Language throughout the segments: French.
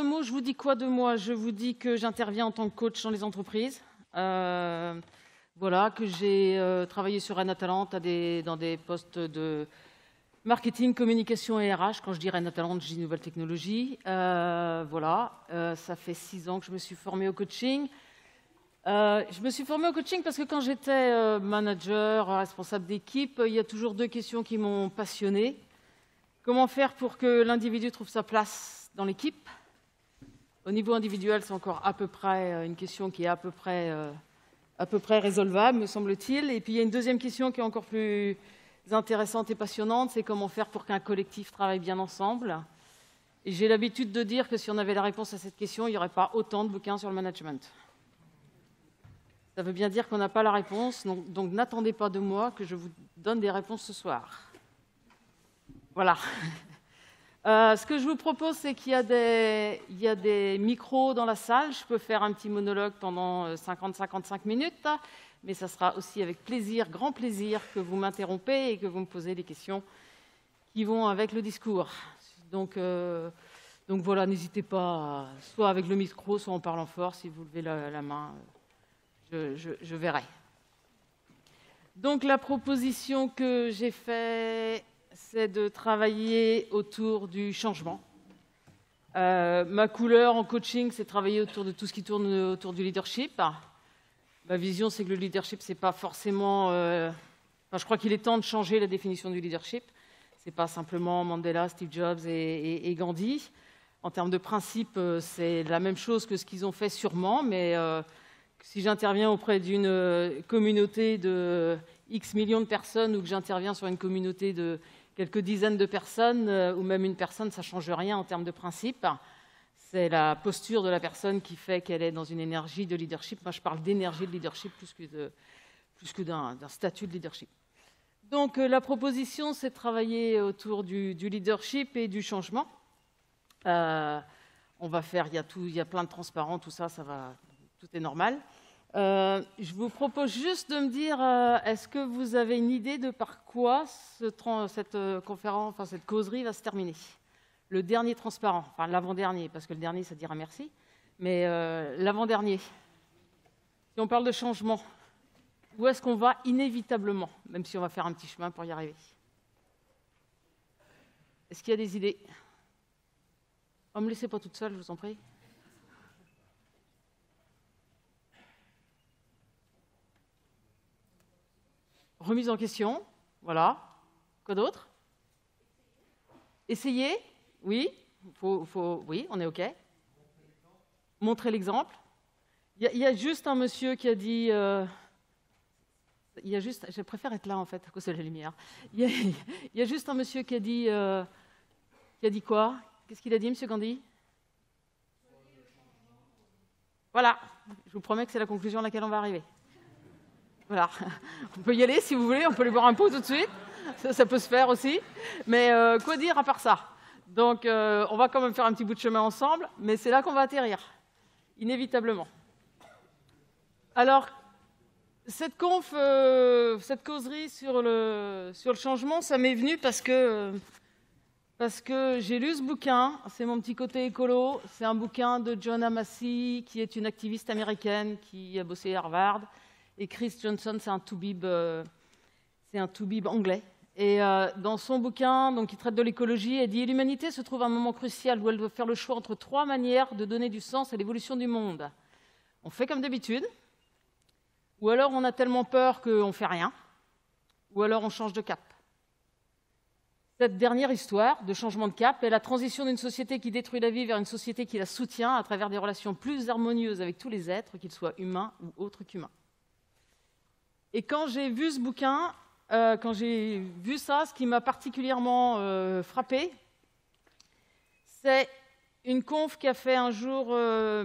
deux mots, je vous dis quoi de moi? Je vous dis que j'interviens en tant que coach dans les entreprises. Voilà, que j'ai travaillé sur Renatalent dans des postes de marketing, communication et RH. Quand je dis Renatalent, je dis nouvelles technologies. Voilà, ça fait 6 ans que je me suis formée au coaching. Je me suis formée au coaching parce que quand j'étais manager, responsable d'équipe, il y a toujours 2 questions qui m'ont passionnée. Comment faire pour que l'individu trouve sa place dans l'équipe? Au niveau individuel, c'est encore à peu près une question qui est à peu près résolvable, me semble-t-il. Et puis, il y a une deuxième question qui est encore plus intéressante et passionnante, c'est comment faire pour qu'un collectif travaille bien ensemble. Et j'ai l'habitude de dire que si on avait la réponse à cette question, il n'y aurait pas autant de bouquins sur le management. Ça veut bien dire qu'on n'a pas la réponse, donc n'attendez pas de moi que je vous donne des réponses ce soir. Voilà. Ce que je vous propose, c'est qu'il y a des micros dans la salle. Je peux faire un petit monologue pendant 50-55 minutes, mais ça sera aussi avec plaisir, grand plaisir, que vous m'interrompez et que vous me posez des questions qui vont avec le discours. Donc voilà, n'hésitez pas, soit avec le micro, soit en parlant fort. Si vous levez la main, je verrai. Donc la proposition que j'ai faite, c'est de travailler autour du changement. Ma couleur en coaching, c'est travailler autour de tout ce qui tourne autour du leadership. Ma vision, c'est que le leadership, c'est pas forcément... je crois qu'il est temps de changer la définition du leadership. C'est pas simplement Mandela, Steve Jobs et Gandhi. En termes de principe, c'est la même chose que ce qu'ils ont fait sûrement, mais si j'interviens auprès d'une communauté de X millions de personnes ou que j'interviens sur une communauté de quelques dizaines de personnes ou même une personne, ça ne change rien en termes de principe. C'est la posture de la personne qui fait qu'elle est dans une énergie de leadership. Moi, je parle d'énergie de leadership plus que d'un statut de leadership. Donc, la proposition, c'est de travailler autour du leadership et du changement. On va faire, il y a plein de transparents, tout ça va, tout est normal. Je vous propose juste de me dire, est-ce que vous avez une idée de par quoi cette conférence, cette causerie va se terminer? Le dernier transparent, enfin l'avant-dernier, parce que le dernier, ça dira merci, mais l'avant-dernier. Si on parle de changement, où est-ce qu'on va inévitablement, même si on va faire un petit chemin pour y arriver? Est-ce qu'il y a des idées? Ne me laissez pas toute seule, je vous en prie. Remise en question, voilà. Quoi d'autre? Essayer, oui. Oui, on est OK. Montrer l'exemple. Il y a juste un monsieur qui a dit... je préfère être là, en fait, à cause de la lumière. Il y a juste un monsieur qui a dit quoi? Qu'est-ce qu'il a dit, monsieur Gandhi? Voilà. Je vous promets que c'est la conclusion à laquelle on va arriver. Voilà, on peut y aller si vous voulez, on peut aller boire un pot tout de suite, ça peut se faire aussi. Mais quoi dire à part ça? Donc on va quand même faire un petit bout de chemin ensemble, mais c'est là qu'on va atterrir, inévitablement. Alors, cette causerie sur le changement, ça m'est venu parce que j'ai lu ce bouquin, c'est mon petit côté écolo, c'est un bouquin de Joanna Macy, qui est une activiste américaine qui a bossé à Harvard. Et Chris Johnson, c'est un toubib anglais. Et dans son bouquin, donc, il traite de l'écologie, elle dit « L'humanité se trouve à un moment crucial où elle doit faire le choix entre 3 manières de donner du sens à l'évolution du monde. On fait comme d'habitude, ou alors on a tellement peur qu'on ne fait rien, ou alors on change de cap. » Cette dernière histoire de changement de cap est la transition d'une société qui détruit la vie vers une société qui la soutient à travers des relations plus harmonieuses avec tous les êtres, qu'ils soient humains ou autres qu'humains. Et quand j'ai vu ce bouquin, quand j'ai vu ça, ce qui m'a particulièrement frappé, c'est une conf qu'a fait un jour,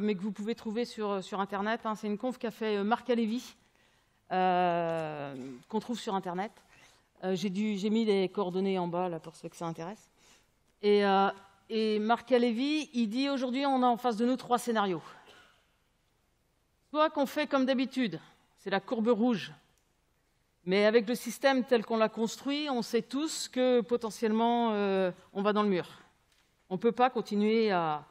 mais que vous pouvez trouver sur Internet, hein, c'est une conf qu'a fait Marc Alevi, qu'on trouve sur Internet. J'ai mis les coordonnées en bas là, pour ceux que ça intéresse. Et Marc Alevi, il dit aujourd'hui, on a en face de nous 3 scénarios. Soit qu'on fait comme d'habitude, c'est la courbe rouge. Mais avec le système tel qu'on l'a construit, on sait tous que potentiellement, on va dans le mur. On ne peut pas continuer à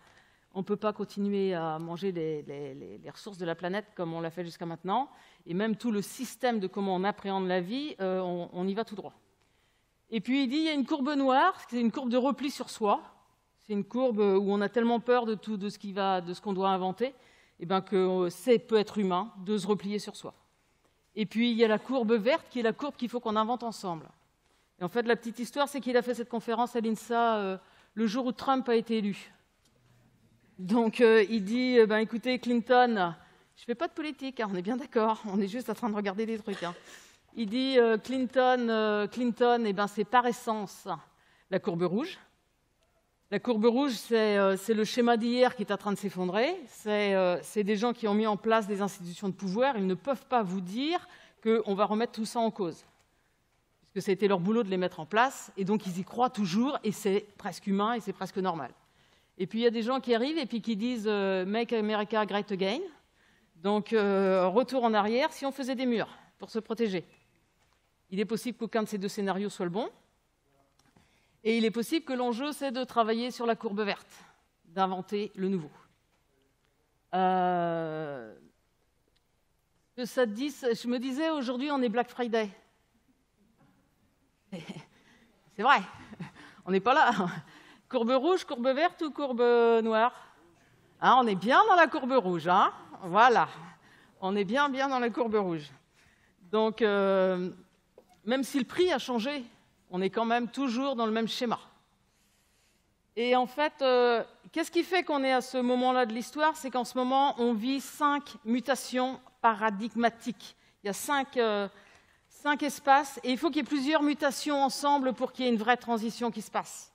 On ne peut pas continuer à manger les ressources de la planète comme on l'a fait jusqu'à maintenant. Et même tout le système de comment on appréhende la vie, on y va tout droit. Et puis il dit, il y a une courbe noire, c'est une courbe de repli sur soi. C'est une courbe où on a tellement peur de tout, de ce qu'on doit inventer, et ben que c'est peut être humain de se replier sur soi. Et puis il y a la courbe verte, qui est la courbe qu'il faut qu'on invente ensemble. Et en fait, la petite histoire, c'est qu'il a fait cette conférence à l'INSA le jour où Trump a été élu. Donc il dit, écoutez, Clinton, je ne fais pas de politique, hein, on est bien d'accord, on est juste en train de regarder des trucs. Hein. Il dit, Clinton, c'est par essence la courbe rouge. La courbe rouge, c'est le schéma d'hier qui est en train de s'effondrer. C'est des gens qui ont mis en place des institutions de pouvoir. Ils ne peuvent pas vous dire qu'on va remettre tout ça en cause. Puisque ça a été leur boulot de les mettre en place. Et donc, ils y croient toujours. Et c'est presque humain et c'est presque normal. Et puis, il y a des gens qui arrivent et puis qui disent « Make America Great Again ». Donc, retour en arrière si on faisait des murs pour se protéger. Il est possible qu'aucun de ces deux scénarios soit le bon. Et il est possible que l'enjeu, c'est de travailler sur la courbe verte, d'inventer le nouveau. Ça dit, je me disais, aujourd'hui, on est Black Friday. C'est vrai, on n'est pas là. Courbe rouge, courbe verte ou courbe noire? Hein, on est bien dans la courbe rouge. Hein, voilà, on est bien dans la courbe rouge. Donc, même si le prix a changé, on est quand même toujours dans le même schéma. Et en fait, qu'est-ce qui fait qu'on est à ce moment-là de l'histoire? C'est qu'en ce moment, on vit 5 mutations paradigmatiques. Il y a 5 espaces, et il faut qu'il y ait plusieurs mutations ensemble pour qu'il y ait une vraie transition qui se passe.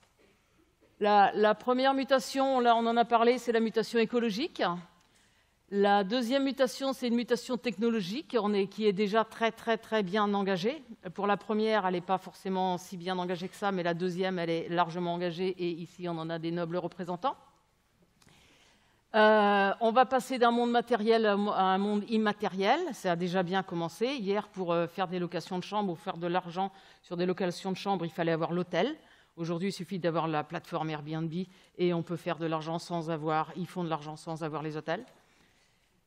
La première mutation, là on en a parlé, c'est la mutation écologique. La deuxième mutation, c'est une mutation technologique qui est déjà très bien engagée. Pour la première, elle n'est pas forcément si bien engagée que ça, mais la deuxième, elle est largement engagée, et ici, on en a des nobles représentants. On va passer d'un monde matériel à un monde immatériel. Ça a déjà bien commencé. Hier, pour faire des locations de chambres ou faire de l'argent sur des locations de chambres, il fallait avoir l'hôtel. Aujourd'hui, il suffit d'avoir la plateforme Airbnb et on peut faire de l'argent ils font de l'argent sans avoir les hôtels.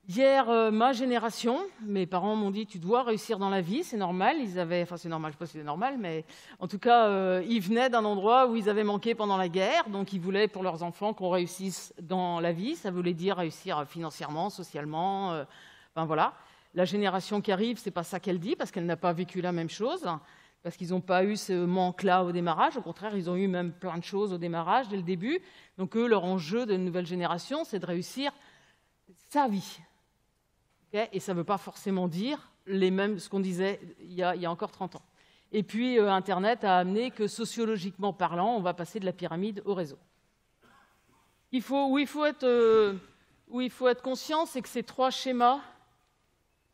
Hier, ma génération, mes parents m'ont dit « tu dois réussir dans la vie, c'est normal ». C'est normal, je ne sais pas si c'est normal, mais en tout cas, ils venaient d'un endroit où ils avaient manqué pendant la guerre, donc ils voulaient pour leurs enfants qu'on réussisse dans la vie. Ça voulait dire réussir financièrement, socialement, voilà. La génération qui arrive, ce n'est pas ça qu'elle dit, parce qu'elle n'a pas vécu la même chose, parce qu'ils n'ont pas eu ce manque-là au démarrage. Au contraire, ils ont eu même plein de choses au démarrage, dès le début. Donc eux, leur enjeu de nouvelle génération, c'est de réussir sa vie. Et ça ne veut pas forcément dire ce qu'on disait il y a encore 30 ans. Et puis, Internet a amené que, sociologiquement parlant, on va passer de la pyramide au réseau. Où il faut être conscient, c'est que ces 3 schémas,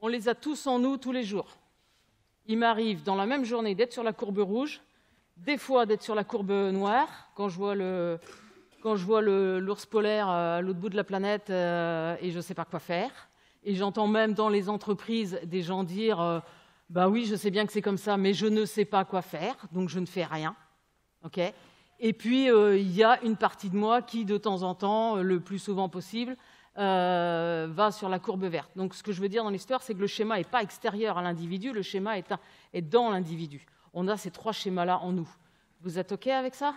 on les a tous en nous, tous les jours. Il m'arrive, dans la même journée, d'être sur la courbe rouge, des fois d'être sur la courbe noire, quand je vois l'ours polaire à l'autre bout de la planète et je ne sais pas quoi faire. Et j'entends même dans les entreprises des gens dire oui, je sais bien que c'est comme ça, mais je ne sais pas quoi faire, donc je ne fais rien. Okay. Et puis, il y a une partie de moi qui, de temps en temps, le plus souvent possible, va sur la courbe verte. Donc, ce que je veux dire dans l'histoire, c'est que le schéma n'est pas extérieur à l'individu, le schéma est dans l'individu. On a ces 3 schémas-là en nous. Vous êtes OK avec ça?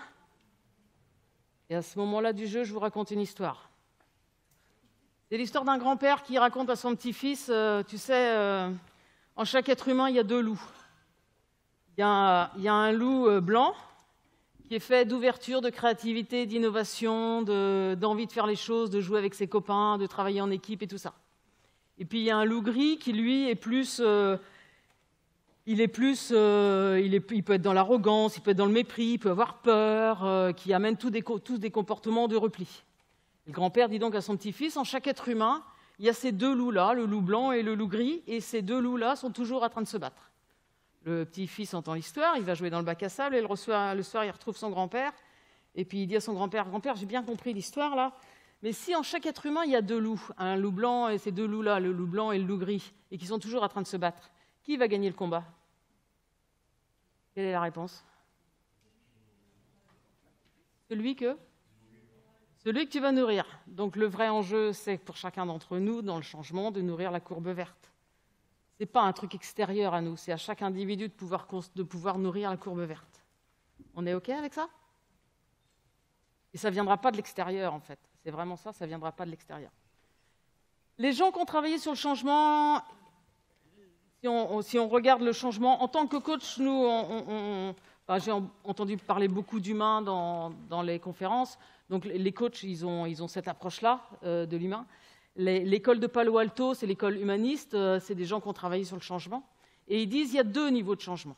Et à ce moment-là du jeu, je vous raconte une histoire. C'est l'histoire d'un grand-père qui raconte à son petit-fils, en chaque être humain, il y a 2 loups. Il y a un loup blanc qui est fait d'ouverture, de créativité, d'innovation, d'envie de faire les choses, de jouer avec ses copains, de travailler en équipe et tout ça. Et puis il y a un loup gris qui, lui, il peut être dans l'arrogance, il peut être dans le mépris, il peut avoir peur, qui amène tous des comportements de repli. Le grand-père dit donc à son petit-fils, en chaque être humain, il y a ces 2 loups-là, le loup blanc et le loup gris, et ces 2 loups-là sont toujours en train de se battre. Le petit-fils entend l'histoire, il va jouer dans le bac à sable, et le soir, il retrouve son grand-père, et puis il dit à son grand-père, « Grand-père, j'ai bien compris l'histoire, là, mais si en chaque être humain, il y a 2 loups, un loup blanc et ces 2 loups-là, le loup blanc et le loup gris, et qui sont toujours en train de se battre, qui va gagner le combat ?» Quelle est la réponse? Celui que tu vas nourrir. Donc le vrai enjeu, c'est pour chacun d'entre nous, dans le changement, de nourrir la courbe verte. Ce n'est pas un truc extérieur à nous, c'est à chaque individu de pouvoir nourrir la courbe verte. On est OK avec ça? Et ça ne viendra pas de l'extérieur, en fait. C'est vraiment ça, ça ne viendra pas de l'extérieur. Les gens qui ont travaillé sur le changement, si on regarde le changement, en tant que coach, nous, j'ai entendu parler beaucoup d'humains dans les conférences. Donc les coachs, ils ont cette approche-là de l'humain. L'école de Palo Alto, c'est l'école humaniste, c'est des gens qui ont travaillé sur le changement. Et ils disent qu'il y a 2 niveaux de changement.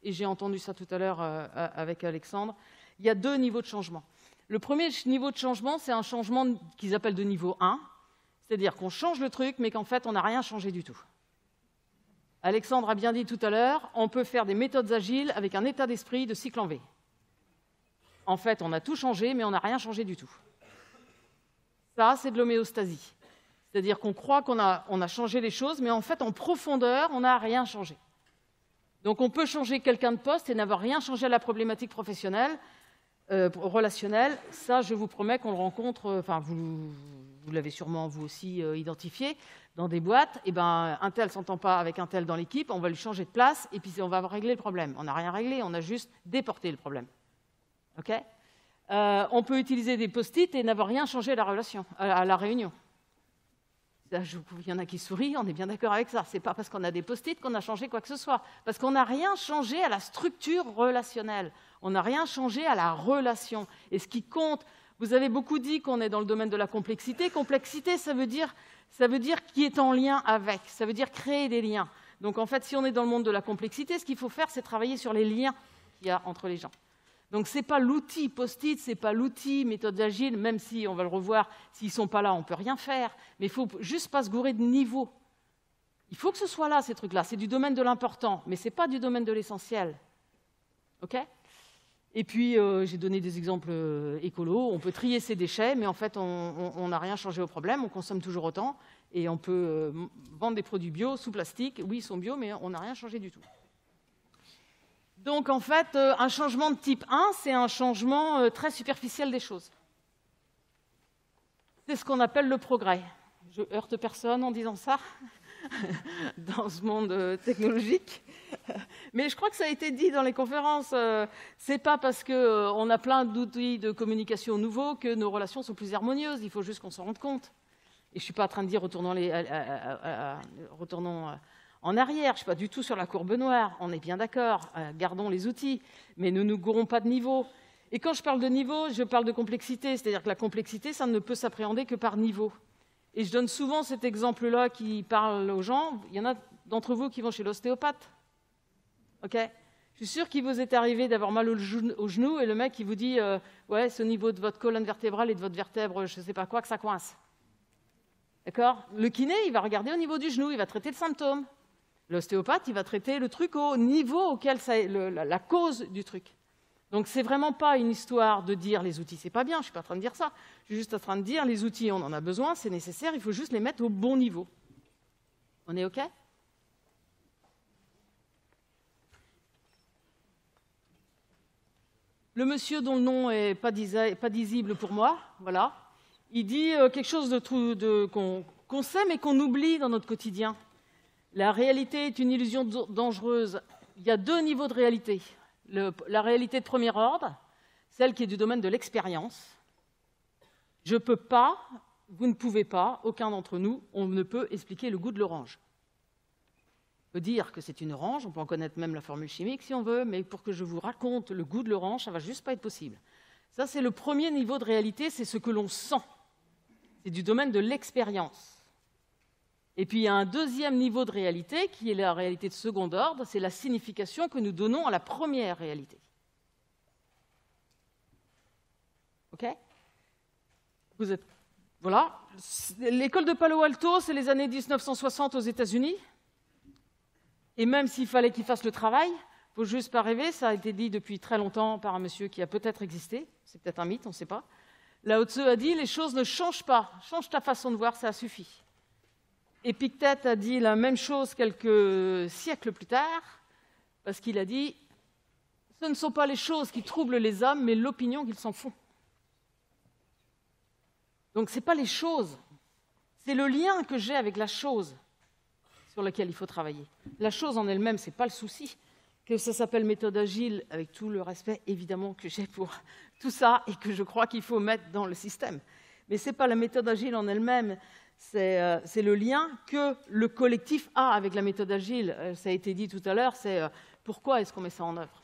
Et j'ai entendu ça tout à l'heure avec Alexandre. Il y a 2 niveaux de changement. Le premier niveau de changement, c'est un changement qu'ils appellent de niveau 1. C'est-à-dire qu'on change le truc, mais qu'en fait, on n'a rien changé du tout. Alexandre a bien dit tout à l'heure, on peut faire des méthodes agiles avec un état d'esprit de cycle en V. En fait, on a tout changé, mais on n'a rien changé du tout. Ça, c'est de l'homéostasie. C'est-à-dire qu'on croit qu'on a changé les choses, mais en fait, en profondeur, on n'a rien changé. Donc, on peut changer quelqu'un de poste et n'avoir rien changé à la problématique professionnelle, relationnelle. Ça, je vous promets qu'on le rencontre, vous l'avez sûrement vous aussi identifié, dans des boîtes. Et ben, un tel ne s'entend pas avec un tel dans l'équipe, on va lui changer de place, et puis on va régler le problème. On n'a rien réglé, on a juste déporté le problème. OK ? On peut utiliser des post-it et n'avoir rien changé à la relation, à la réunion. Il y en a qui sourient, on est bien d'accord avec ça. Ce n'est pas parce qu'on a des post-it qu'on a changé quoi que ce soit. Parce qu'on n'a rien changé à la structure relationnelle. On n'a rien changé à la relation. Et ce qui compte, vous avez beaucoup dit qu'on est dans le domaine de la complexité. Complexité, ça veut dire qui est en lien avec. Ça veut dire créer des liens. Donc en fait, si on est dans le monde de la complexité, ce qu'il faut faire, c'est travailler sur les liens qu'il y a entre les gens. Donc ce n'est pas l'outil post-it, ce n'est pas l'outil méthode agile, même si on va le revoir, s'ils ne sont pas là, on ne peut rien faire. Mais il ne faut juste pas se gourer de niveau. Il faut que ce soit là, ces trucs-là. C'est du domaine de l'important, mais ce n'est pas du domaine de l'essentiel. OK ? Et puis, j'ai donné des exemples écolos. On peut trier ses déchets, mais en fait, on n'a rien changé au problème. On consomme toujours autant. Et on peut vendre des produits bio sous plastique. Oui, ils sont bio, mais on n'a rien changé du tout. Donc, en fait, un changement de type 1, c'est un changement très superficiel des choses. C'est ce qu'on appelle le progrès. Je heurte personne en disant ça dans ce monde technologique. Mais je crois que ça a été dit dans les conférences. C'est pas parce qu'on a plein d'outils de communication nouveaux que nos relations sont plus harmonieuses. Il faut juste qu'on s'en rende compte. Et je ne suis pas en train de dire retournons en arrière. Je ne suis pas du tout sur la courbe noire. On est bien d'accord. Gardons les outils. Mais ne nous gourrons pas de niveau. Et quand je parle de niveau, je parle de complexité. C'est-à-dire que la complexité, ça ne peut s'appréhender que par niveau. Et je donne souvent cet exemple-là qui parle aux gens. Il y en a d'entre vous qui vont chez l'ostéopathe. OK ? Je suis sûre qu'il vous est arrivé d'avoir mal au genou et le mec, il vous dit ouais, c'est au niveau de votre colonne vertébrale et de votre vertèbre, je ne sais pas quoi, que ça coince. D'accord ? Le kiné, il va regarder au niveau du genou, il va traiter le symptôme. L'ostéopathe, il va traiter le truc au niveau auquel la cause du truc. Donc, ce n'est vraiment pas une histoire de dire les outils, c'est pas bien, je ne suis pas en train de dire ça. Je suis juste en train de dire les outils, on en a besoin, c'est nécessaire, il faut juste les mettre au bon niveau. On est OK ? Le monsieur dont le nom n'est pas visible pour moi, voilà, il dit quelque chose qu'on sait mais qu'on oublie dans notre quotidien. La réalité est une illusion dangereuse. Il y a 2 niveaux de réalité. La réalité de premier ordre, celle qui est du domaine de l'expérience. Je ne peux pas, vous ne pouvez pas, aucun d'entre nous, on ne peut expliquer le goût de l'orange. On peut dire que c'est une orange, on peut en connaître même la formule chimique si on veut, mais pour que je vous raconte le goût de l'orange, ça ne va juste pas être possible. Ça, c'est le premier niveau de réalité, c'est ce que l'on sent. C'est du domaine de l'expérience. Et puis, il y a un deuxième niveau de réalité, qui est la réalité de second ordre, c'est la signification que nous donnons à la première réalité. OK ? Vous êtes... Voilà. L'école de Palo Alto, c'est les années 1960 aux États-Unis. Et même s'il fallait qu'il fasse le travail, il ne faut juste pas rêver, ça a été dit depuis très longtemps par un monsieur qui a peut-être existé, c'est peut-être un mythe, on ne sait pas. Lao Tzu a dit, les choses ne changent pas, change ta façon de voir, ça suffit. Épictète a dit la même chose quelques siècles plus tard, parce qu'il a dit, ce ne sont pas les choses qui troublent les hommes, mais l'opinion qu'ils s'en font. Donc, ce n'est pas les choses, c'est le lien que j'ai avec la chose sur laquelle il faut travailler. La chose en elle-même, ce n'est pas le souci. Que ça s'appelle méthode agile, avec tout le respect évidemment que j'ai pour tout ça et que je crois qu'il faut mettre dans le système. Mais ce n'est pas la méthode agile en elle-même, c'est le lien que le collectif a avec la méthode agile. Ça a été dit tout à l'heure, c'est pourquoi est-ce qu'on met ça en œuvre.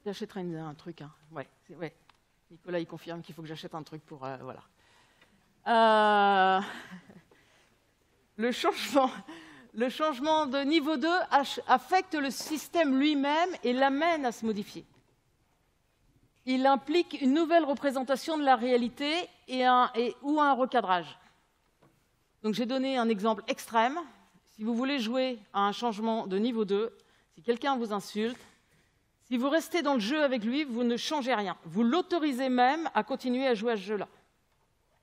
J'achèterai un truc. Hein. Ouais. Nicolas, il confirme qu'il faut que j'achète un truc pour... voilà. Le changement de niveau 2 affecte le système lui-même et l'amène à se modifier. Il implique une nouvelle représentation de la réalité ou un recadrage. Donc j'ai donné un exemple extrême. Si vous voulez jouer à un changement de niveau 2, si quelqu'un vous insulte, si vous restez dans le jeu avec lui, vous ne changez rien. Vous l'autorisez même à continuer à jouer à ce jeu-là.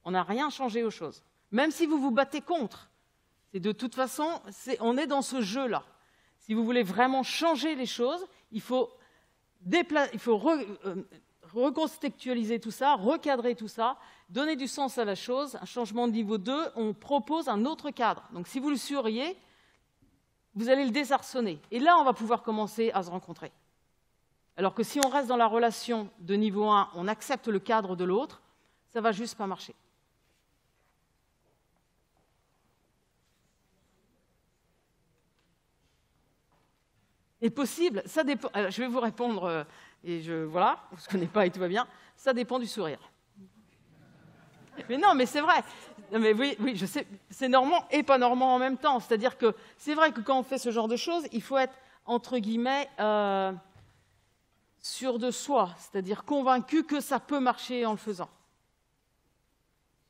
On n'a rien changé aux choses. Même si vous vous battez contre, c'est de toute façon, on est dans ce jeu-là. Si vous voulez vraiment changer les choses, il faut recontextualiser tout ça, recadrer tout ça, donner du sens à la chose. Un changement de niveau 2, on propose un autre cadre. Donc si vous le suivriez, vous allez le désarçonner. Et là, on va pouvoir commencer à se rencontrer. Alors que si on reste dans la relation de niveau 1, on accepte le cadre de l'autre, ça ne va juste pas marcher. Est possible, ça dépend. Alors, je vais vous répondre, voilà, on ne se connaît pas et tout va bien. Ça dépend du sourire. Mais non, mais c'est vrai. Non, mais oui, je sais, c'est normand et pas normand en même temps. C'est-à-dire que c'est vrai que quand on fait ce genre de choses, il faut être, entre guillemets, sûr de soi, c'est-à-dire convaincu que ça peut marcher en le faisant.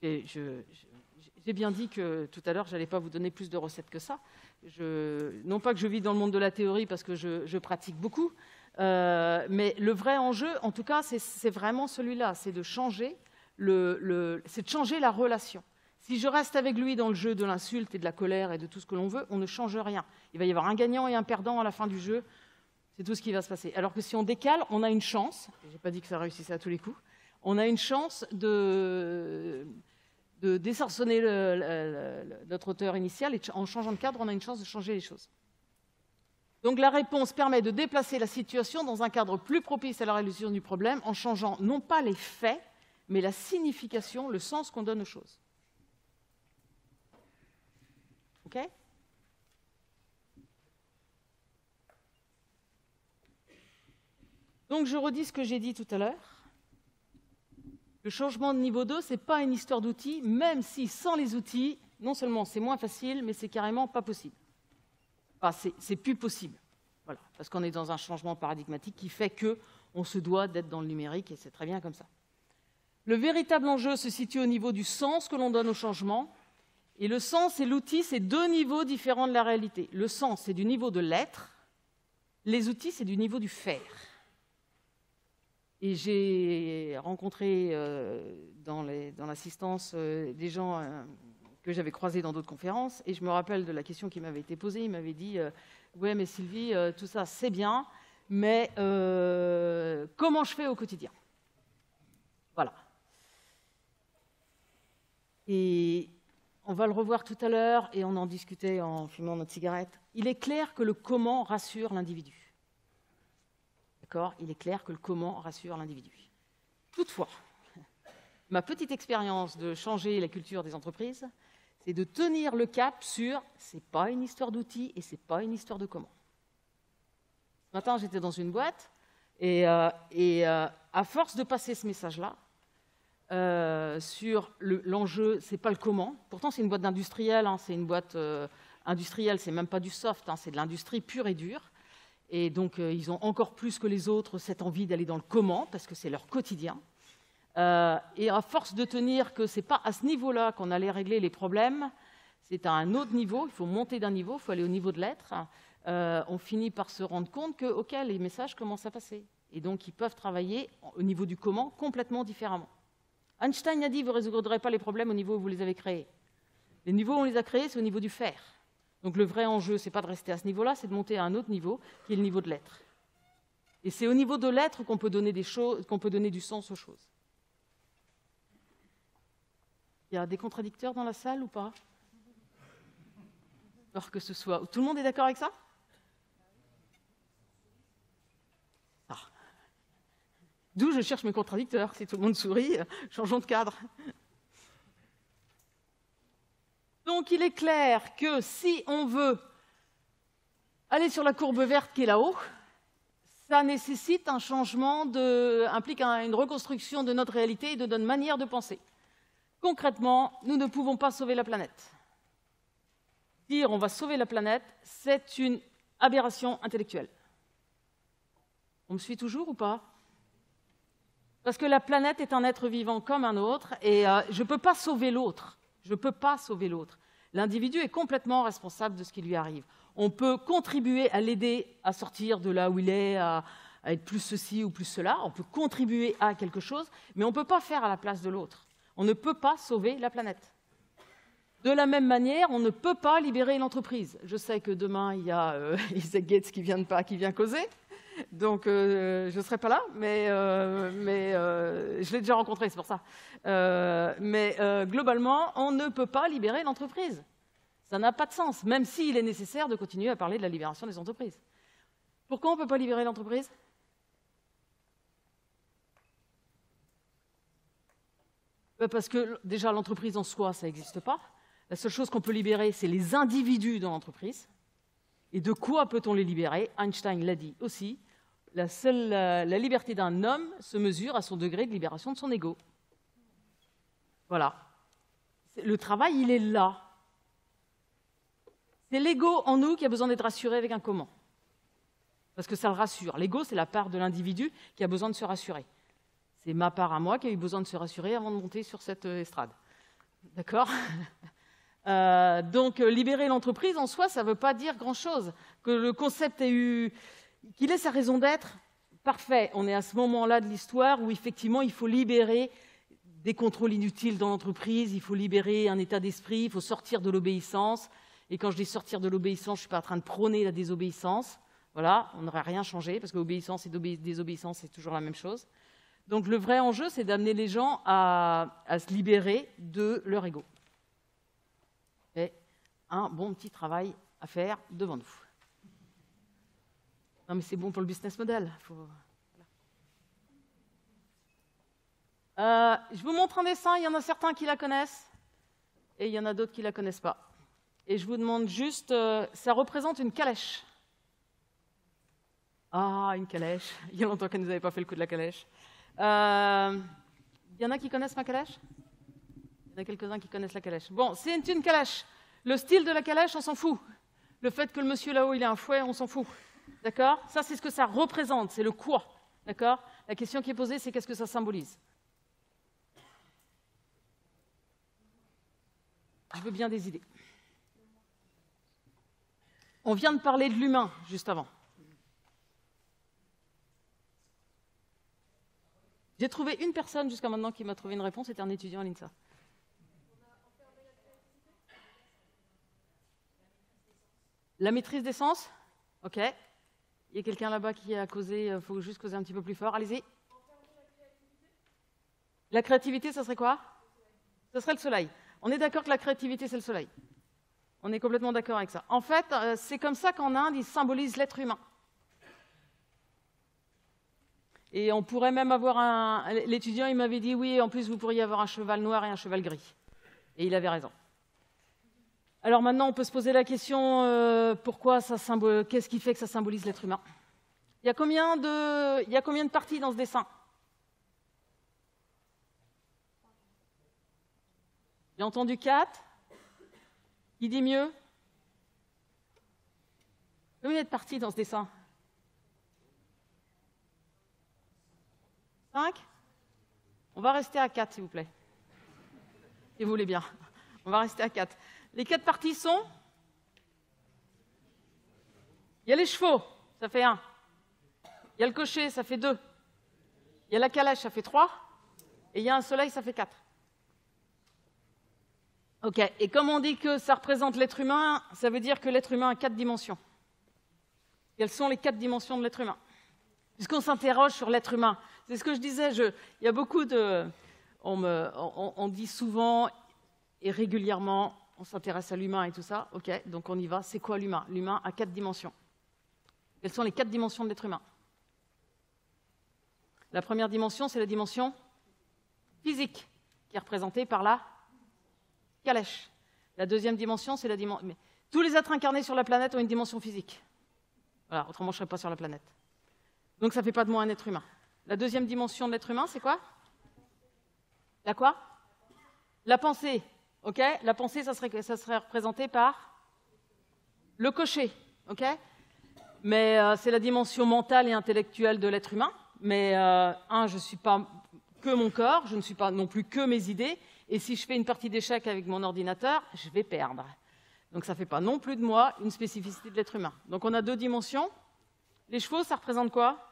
Et j'ai bien dit que tout à l'heure, je n'allais pas vous donner plus de recettes que ça. Non pas que je vis dans le monde de la théorie parce que je pratique beaucoup, mais le vrai enjeu, en tout cas, c'est vraiment celui-là, c'est de changer, c'est de changer la relation. Si je reste avec lui dans le jeu de l'insulte et de la colère et de tout ce que l'on veut, on ne change rien. Il va y avoir un gagnant et un perdant à la fin du jeu, c'est tout ce qui va se passer. Alors que si on décale, on a une chance, je n'ai pas dit que ça réussissait à tous les coups, on a une chance de désarçonner notre auteur initial, et en changeant de cadre, on a une chance de changer les choses. Donc la réponse permet de déplacer la situation dans un cadre plus propice à la résolution du problème, en changeant non pas les faits, mais la signification, le sens qu'on donne aux choses. OK ? Donc je redis ce que j'ai dit tout à l'heure. Le changement de niveau 2, ce n'est pas une histoire d'outils, même si sans les outils, non seulement c'est moins facile, mais c'est carrément pas possible. Enfin, c'est plus possible. Voilà, parce qu'on est dans un changement paradigmatique qui fait qu'on se doit d'être dans le numérique, et c'est très bien comme ça. Le véritable enjeu se situe au niveau du sens que l'on donne au changement, et le sens et l'outil, c'est deux niveaux différents de la réalité. Le sens, c'est du niveau de l'être, les outils, c'est du niveau du faire. Et j'ai rencontré dans l'assistance des gens que j'avais croisés dans d'autres conférences, et je me rappelle de la question qui m'avait été posée. Il m'avait dit « Ouais, mais Sylvie, tout ça, c'est bien, mais comment je fais au quotidien ?» Voilà. Et on va le revoir tout à l'heure, et on en discutait en fumant notre cigarette. Il est clair que le comment rassure l'individu. Il est clair que le comment rassure l'individu. Toutefois, ma petite expérience de changer la culture des entreprises, c'est de tenir le cap sur « c'est pas une histoire d'outils et c'est pas une histoire de comment ». Ce matin, j'étais dans une boîte et à force de passer ce message-là sur l'enjeu, c'est pas le comment. Pourtant, c'est une boîte d'industriel, hein, c'est une boîte industrielle, c'est même pas du soft, hein, c'est de l'industrie pure et dure. Et donc, ils ont encore plus que les autres cette envie d'aller dans le comment, parce que c'est leur quotidien. Et à force de tenir que ce n'est pas à ce niveau-là qu'on allait régler les problèmes, c'est à un autre niveau, il faut monter d'un niveau, il faut aller au niveau de l'être, on finit par se rendre compte que, OK, les messages commencent à passer. Et donc, ils peuvent travailler au niveau du comment complètement différemment. Einstein a dit, vous ne résoudrez pas les problèmes au niveau où vous les avez créés. Les niveaux où on les a créés, c'est au niveau du faire. Donc le vrai enjeu, ce n'est pas de rester à ce niveau-là, c'est de monter à un autre niveau, qui est le niveau de l'être. Et c'est au niveau de l'être qu'on peut donner des choses, qu'on peut donner du sens aux choses. Il y a des contradicteurs dans la salle ou pas? Alors que ce soit... Tout le monde est d'accord avec ça? Ah. D'où je cherche mes contradicteurs. Si tout le monde sourit, changeons de cadre. Donc il est clair que si on veut aller sur la courbe verte qui est là-haut, ça nécessite un changement, implique une reconstruction de notre réalité et de notre manière de penser. Concrètement, nous ne pouvons pas sauver la planète. Dire on va sauver la planète, c'est une aberration intellectuelle. On me suit toujours ou pas? Parce que la planète est un être vivant comme un autre et je ne peux pas sauver l'autre. Je ne peux pas sauver l'autre. L'individu est complètement responsable de ce qui lui arrive. On peut contribuer à l'aider à sortir de là où il est, à être plus ceci ou plus cela. On peut contribuer à quelque chose, mais on ne peut pas faire à la place de l'autre. On ne peut pas sauver la planète. De la même manière, on ne peut pas libérer l'entreprise. Je sais que demain, il y a Isaac Gates qui vient causer, donc je ne serai pas là, mais je l'ai déjà rencontré, c'est pour ça. Mais globalement, on ne peut pas libérer l'entreprise. Ça n'a pas de sens, même s'il est nécessaire de continuer à parler de la libération des entreprises. Pourquoi on ne peut pas libérer l'entreprise? Parce que déjà, l'entreprise en soi, ça n'existe pas. La seule chose qu'on peut libérer, c'est les individus dans l'entreprise. Et de quoi peut-on les libérer? Einstein l'a dit aussi. La liberté d'un homme se mesure à son degré de libération de son ego. Voilà. Le travail, il est là. C'est l'ego en nous qui a besoin d'être rassuré avec un comment. Parce que ça le rassure. L'ego, c'est la part de l'individu qui a besoin de se rassurer. C'est ma part à moi qui a eu besoin de se rassurer avant de monter sur cette estrade. D'accord? Donc, libérer l'entreprise, en soi, ça ne veut pas dire grand-chose. Que le concept qu'il ait sa raison d'être, parfait. On est à ce moment-là de l'histoire où, effectivement, il faut libérer des contrôles inutiles dans l'entreprise, il faut libérer un état d'esprit, il faut sortir de l'obéissance. Et quand je dis sortir de l'obéissance, je ne suis pas en train de prôner la désobéissance. Voilà, on n'aurait rien changé, parce qu'obéissance et désobéissance, c'est toujours la même chose. Donc, le vrai enjeu, c'est d'amener les gens à se libérer de leur ego. Et un bon petit travail à faire devant nous. Non, mais c'est bon pour le business model. Je vous montre un dessin, il y en a certains qui la connaissent, et il y en a d'autres qui ne la connaissent pas. Et je vous demande juste, ça représente une calèche. Ah, une calèche. Il y a longtemps qu'elle ne nous avait pas fait le coup de la calèche. Il y en a qui connaissent ma calèche? Il y en a quelques-uns qui connaissent la calèche. Bon, c'est une calèche. Le style de la calèche, on s'en fout. Le fait que le monsieur là-haut, il a un fouet, on s'en fout. D'accord? Ça, c'est ce que ça représente, c'est le quoi. D'accord? La question qui est posée, c'est qu'est-ce que ça symbolise? Je veux bien des idées. On vient de parler de l'humain, juste avant. J'ai trouvé une personne jusqu'à maintenant qui m'a trouvé une réponse, c'était un étudiant à l'INSA. La maîtrise des sens? Ok. Il y a quelqu'un là-bas qui a causé, il faut juste causer un petit peu plus fort. Allez-y. La créativité, ça serait quoi? Ça serait le soleil. On est d'accord que la créativité, c'est le soleil. On est complètement d'accord avec ça. En fait, c'est comme ça qu'en Inde, ils symbolisent l'être humain. Et on pourrait même avoir l'étudiant, il m'avait dit, oui, en plus, vous pourriez avoir un cheval noir et un cheval gris. Et il avait raison. Alors maintenant, on peut se poser la question, qu'est-ce qui fait que ça symbolise l'être humain? Il y a combien de parties dans ce dessin? J'ai entendu 4. Qui dit mieux? Combien il y a de parties dans ce dessin? 5? On va rester à 4, s'il vous plaît. Si vous voulez bien. On va rester à 4. Les 4 parties sont... Il y a les chevaux, ça fait 1. Il y a le cocher, ça fait 2. Il y a la calèche, ça fait 3. Et il y a un soleil, ça fait 4. Ok, et comme on dit que ça représente l'être humain, ça veut dire que l'être humain a 4 dimensions. Quelles sont les 4 dimensions de l'être humain? Puisqu'on s'interroge sur l'être humain. C'est ce que je disais, il y a beaucoup de... On dit souvent, et régulièrement, on s'intéresse à l'humain et tout ça. OK, donc on y va. C'est quoi l'humain? L'humain a 4 dimensions. Quelles sont les 4 dimensions de l'être humain? La première dimension, c'est la dimension physique, qui est représentée par la calèche. La deuxième dimension, c'est la dimension... Tous les êtres incarnés sur la planète ont une dimension physique. Voilà, autrement, je ne serais pas sur la planète. Donc, ça ne fait pas de moi un être humain. La deuxième dimension de l'être humain, c'est quoi? La quoi? La pensée. OK? La pensée, ça serait représenté par le cocher. OK? Mais c'est la dimension mentale et intellectuelle de l'être humain. Mais, je ne suis pas que mon corps, je ne suis pas non plus que mes idées. Et si je fais une partie d'échecs avec mon ordinateur, je vais perdre. Donc ça ne fait pas non plus de moi une spécificité de l'être humain. Donc on a 2 dimensions. Les chevaux, ça représente quoi?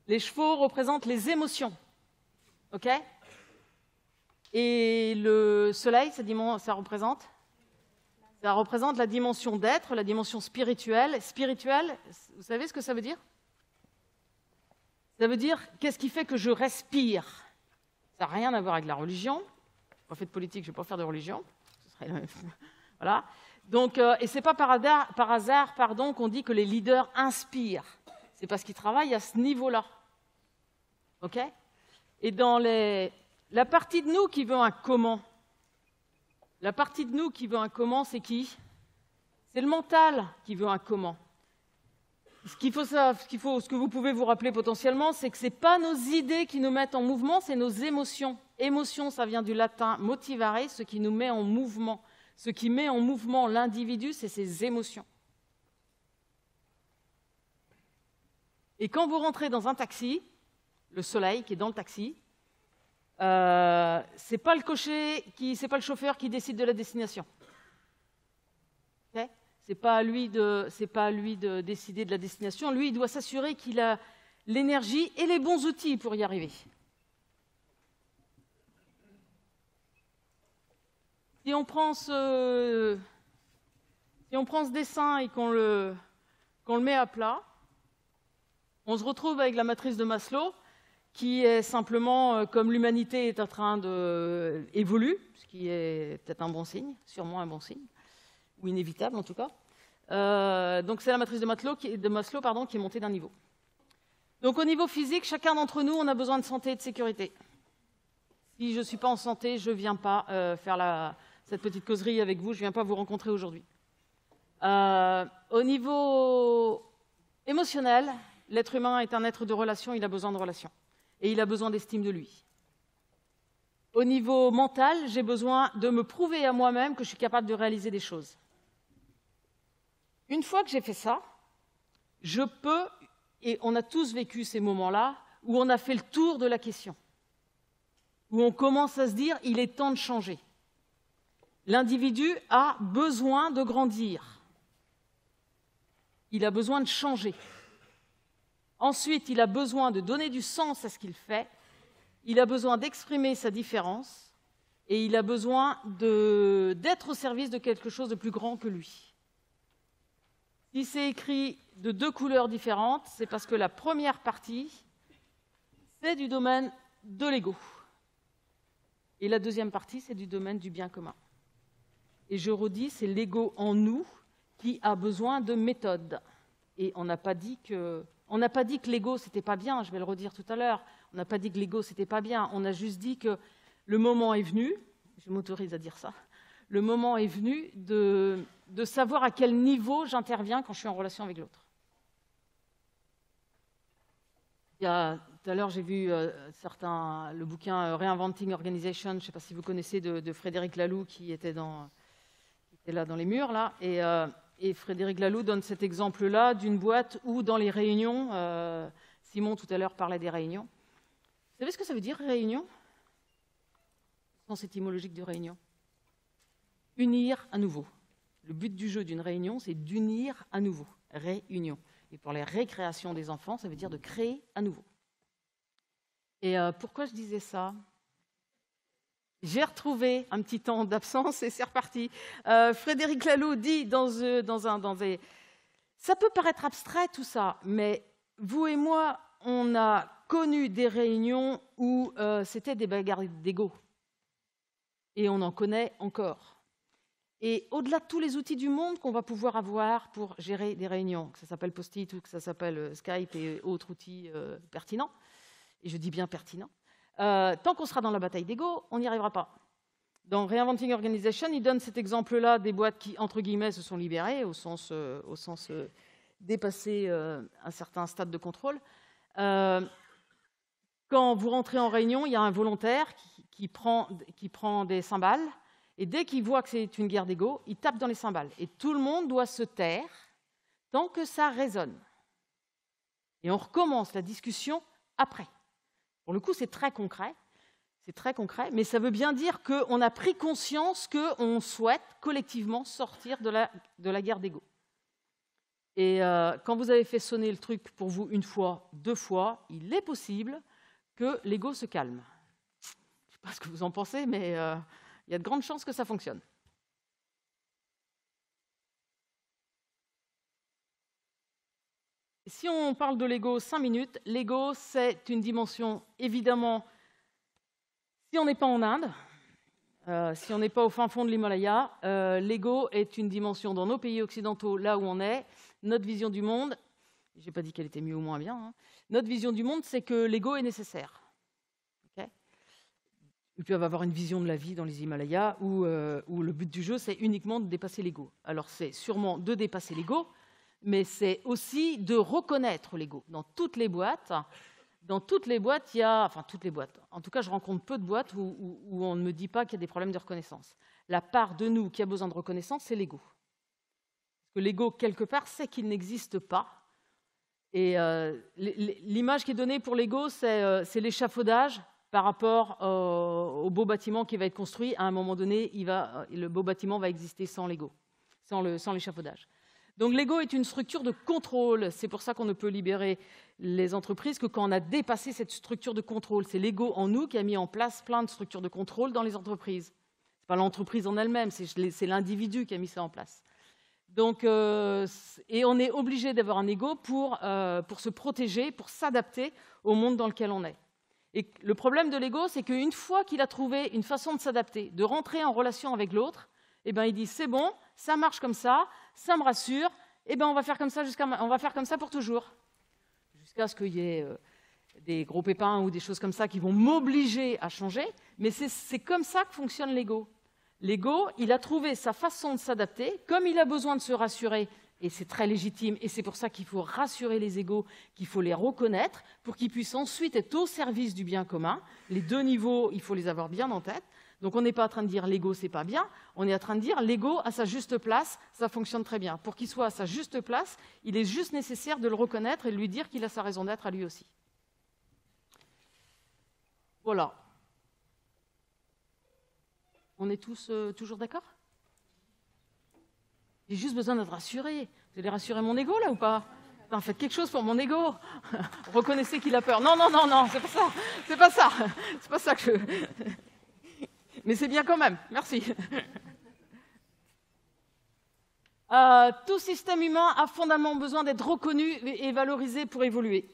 Les chevaux représentent les émotions. OK? Et le soleil, ça représente la dimension d'être, la dimension spirituelle. Spirituelle, vous savez ce que ça veut dire? Ça veut dire, qu'est-ce qui fait que je respire? Ça n'a rien à voir avec la religion. Je n'ai pas fait de politique, je ne vais pas faire de religion. Voilà. Donc, et ce n'est pas par hasard qu'on dit que les leaders inspirent. C'est parce qu'ils travaillent à ce niveau-là. OK? Et dans la partie de nous qui veut un comment, c'est qui? C'est le mental qui veut un comment. Ce que vous pouvez vous rappeler potentiellement, c'est que ce n'est pas nos idées qui nous mettent en mouvement, c'est nos émotions. Émotion, ça vient du latin motivare, ce qui nous met en mouvement. Ce qui met en mouvement l'individu, c'est ses émotions. Et quand vous rentrez dans un taxi, le soleil qui est dans le taxi, c'est pas le chauffeur qui décide de la destination. Okay? C'est pas à lui de décider de la destination. Lui, il doit s'assurer qu'il a l'énergie et les bons outils pour y arriver. Si on prend ce dessin et qu'on le met à plat, on se retrouve avec la matrice de Maslow, qui est simplement, comme l'humanité est en train d'évoluer, ce qui est peut-être un bon signe, sûrement un bon signe, ou inévitable en tout cas. Donc c'est la matrice de Maslow qui est montée d'un niveau. Donc au niveau physique, chacun d'entre nous, on a besoin de santé et de sécurité. Si je ne suis pas en santé, je ne viens pas faire cette petite causerie avec vous, je ne viens pas vous rencontrer aujourd'hui. Au niveau émotionnel, l'être humain est un être de relation, il a besoin de relations. Et il a besoin d'estime de lui. Au niveau mental, j'ai besoin de me prouver à moi-même que je suis capable de réaliser des choses. Une fois que j'ai fait ça, je peux, et on a tous vécu ces moments-là, où on a fait le tour de la question, où on commence à se dire, il est temps de changer. L'individu a besoin de grandir. Il a besoin de changer. Ensuite, il a besoin de donner du sens à ce qu'il fait, il a besoin d'exprimer sa différence, et il a besoin d'être au service de quelque chose de plus grand que lui. Si c'est écrit de 2 couleurs différentes, c'est parce que la première partie, c'est du domaine de l'ego. Et la deuxième partie, c'est du domaine du bien commun. Et je redis, c'est l'ego en nous qui a besoin de méthode. Et on n'a pas dit que l'ego, c'était pas bien, je vais le redire tout à l'heure. On n'a pas dit que l'ego, c'était pas bien. On a juste dit que le moment est venu, je m'autorise à dire ça, le moment est venu de savoir à quel niveau j'interviens quand je suis en relation avec l'autre. Tout à l'heure, j'ai vu le bouquin Reinventing Organization, je ne sais pas si vous connaissez, de Frédéric Laloux, qui était là dans les murs, là, et Frédéric Laloux donne cet exemple-là d'une boîte où, dans les réunions, Simon tout à l'heure parlait des réunions. Vous savez ce que ça veut dire, réunion? Sens étymologique de réunion. Unir à nouveau. Le but du jeu d'une réunion, c'est d'unir à nouveau. Réunion. Et pour les récréations des enfants, ça veut dire de créer à nouveau. Et pourquoi je disais ça? J'ai retrouvé un petit temps d'absence et c'est reparti. Frédéric Laloux dit ça peut paraître abstrait tout ça, mais vous et moi, on a connu des réunions où c'était des bagarres d'ego. Et on en connaît encore. Et au-delà de tous les outils du monde qu'on va pouvoir avoir pour gérer des réunions, que ça s'appelle Post-it ou que ça s'appelle Skype et autres outils pertinents, et je dis bien pertinents, tant qu'on sera dans la bataille d'ego, on n'y arrivera pas. Dans Reinventing Organization, il donne cet exemple-là des boîtes qui, entre guillemets, se sont libérées, au sens dépasser un certain stade de contrôle. Quand vous rentrez en réunion, il y a un volontaire qui prend des cymbales, et dès qu'il voit que c'est une guerre d'ego, il tape dans les cymbales. Et tout le monde doit se taire tant que ça résonne. Et on recommence la discussion après. Pour le coup, c'est très concret. C'est très concret, mais ça veut bien dire qu'on a pris conscience qu'on souhaite collectivement sortir de la guerre d'ego. Et quand vous avez fait sonner le truc pour vous une fois, 2 fois, il est possible que l'ego se calme. Je ne sais pas ce que vous en pensez, mais il y a de grandes chances que ça fonctionne. Et si on parle de l'ego 5 minutes, l'ego, c'est une dimension, évidemment, si on n'est pas en Inde, si on n'est pas au fin fond de l'Himalaya, l'ego est une dimension dans nos pays occidentaux, là où on est. Notre vision du monde, je n'ai pas dit qu'elle était mieux ou moins bien, hein. Notre vision du monde, c'est que l'ego est nécessaire. Okay, ils peuvent avoir une vision de la vie dans les Himalayas où le but du jeu, c'est uniquement de dépasser l'ego. Alors c'est sûrement de dépasser l'ego, mais c'est aussi de reconnaître l'ego. Dans toutes les boîtes, il y a... Enfin, toutes les boîtes. En tout cas, je rencontre peu de boîtes où on ne me dit pas qu'il y a des problèmes de reconnaissance. La part de nous qui a besoin de reconnaissance, c'est l'ego. Parce que l'ego, quelque part, sait qu'il n'existe pas. Et l'image qui est donnée pour l'ego, c'est l'échafaudage par rapport au beau bâtiment qui va être construit. À un moment donné, le beau bâtiment va exister sans l'ego, sans l'échafaudage. Donc l'ego est une structure de contrôle. C'est pour ça qu'on ne peut libérer les entreprises que quand on a dépassé cette structure de contrôle. C'est l'ego en nous qui a mis en place plein de structures de contrôle dans les entreprises. Ce n'est pas l'entreprise en elle-même, c'est l'individu qui a mis ça en place. Donc, et on est obligé d'avoir un ego pour se protéger, pour s'adapter au monde dans lequel on est. Et le problème de l'ego, c'est qu'une fois qu'il a trouvé une façon de s'adapter, de rentrer en relation avec l'autre, eh ben, il dit c'est bon, ça marche comme ça me rassure, eh ben, on va faire comme ça pour toujours. Jusqu'à ce qu'il y ait des gros pépins ou des choses comme ça qui vont m'obliger à changer, mais c'est comme ça que fonctionne l'ego. L'ego, il a trouvé sa façon de s'adapter, comme il a besoin de se rassurer, et c'est très légitime, et c'est pour ça qu'il faut rassurer les égos, qu'il faut les reconnaître, pour qu'ils puissent ensuite être au service du bien commun. Les 2 niveaux, il faut les avoir bien en tête. Donc on n'est pas en train de dire l'ego c'est pas bien, on est en train de dire l'ego à sa juste place, ça fonctionne très bien. Pour qu'il soit à sa juste place, il est juste nécessaire de le reconnaître et de lui dire qu'il a sa raison d'être à lui aussi. Voilà. On est tous toujours d'accord? J'ai juste besoin d'être rassuré. Vous allez rassurer mon ego là ou pas? Enfin, faites quelque chose pour mon ego. Reconnaissez qu'il a peur. Non, c'est pas ça. C'est pas ça. C'est pas ça que je... Mais c'est bien quand même, merci. Tout système humain a fondamentalement besoin d'être reconnu et valorisé pour évoluer.